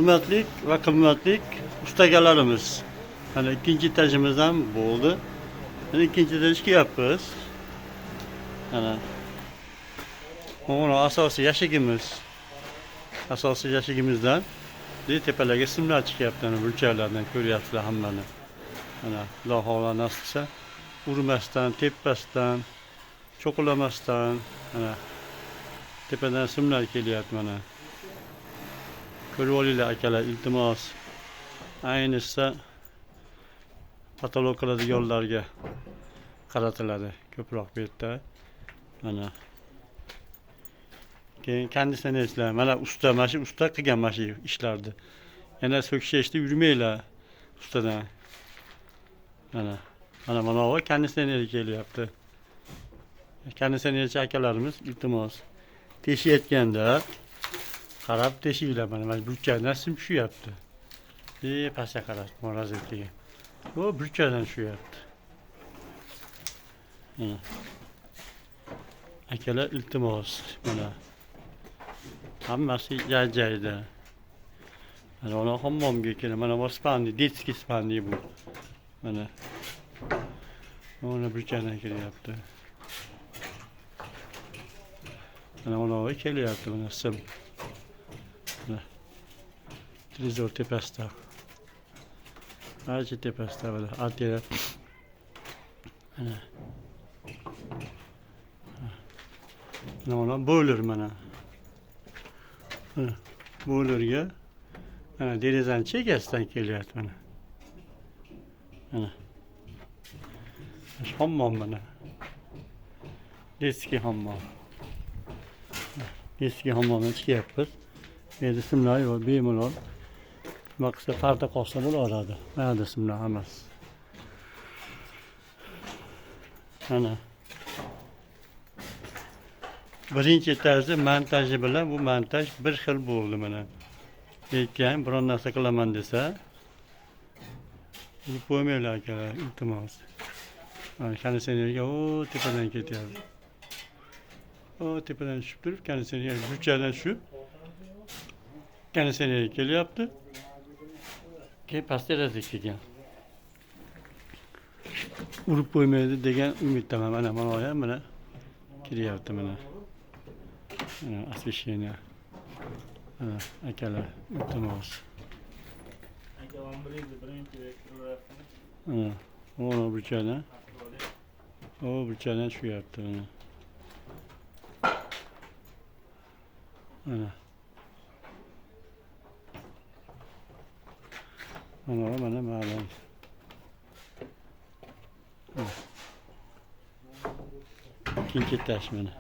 Hurmatli va qimmatli ustagalarimiz. Mana ikkinchi etajimiz ham bo'ldi. Mana ikkinchi etajga chiqyapmiz. Mana asosiy yashigimiz. Asosiy yashigimizdan tepalarga simlar chiqyapti. Mana burchaklardan ko'ryapsizlar hammani. Mana Xudo xohlasa nasib qilsa urmasdan, tepmasdan, cho'qilamasdan mana tepadan simlar kelyapti mana. Ko'rib olinglar akalar, iltimos. Ayniqsa patolog qiladiganlarga qaratiladi ko'proq bu yerda. Mana keyin konditsionerchilar, mana usta, mana shu usta qilgan mana shu ishlarni. Yana so'kishishda yurmanglar ustadan. Mana bu konditsioner kelyapti. Konditsionerchi akalarimiz iltimos teshiyotganda qarab teshinglar, mana burchakdan sim tushyapti. Pastga qarab, mo'razatga. Bu burchakdan tushyapti. Akalar iltimos, mana hammasi joyida. Mana hammomga keladi. Mana bu spandi, detskiy spandi bu. Mana burchakdan kelyapti. Mana kelyapti mana sim. Televizor tepasida. Barcha tepasida mana artera. Mana bo'ler mana. Bo'lerga mana derazani chegasidan kelyapti mana. Hammom mana. Eski hammom. Eski hammomdan chiqyapmiz. Endi simlar yo'q, bemalol. Maqsad parda qolsa bo'laveradi. Mana simlar hammasi. Mana birinchi etajda montaji bilan bu montaj bir xil bo'ldi mana. Lekin biron narsa qilaman desa, urib qo'ymanglar akalar, iltimos. Mana konditsionerga tepadan ketyapti. Tepadan tushib turib, konditsioner burchakdan tushib, konditsionerga kelyapti. Keyin pastga razak kelgan. Urib qo'ymaydi degan umiddaman. Mana ham mana kiryapti mana. Освещение. Akalar, iltimos. Mana burchakdan. Burchakdan tushyapti mana. Mana ma'lum. İkinci etaj mana.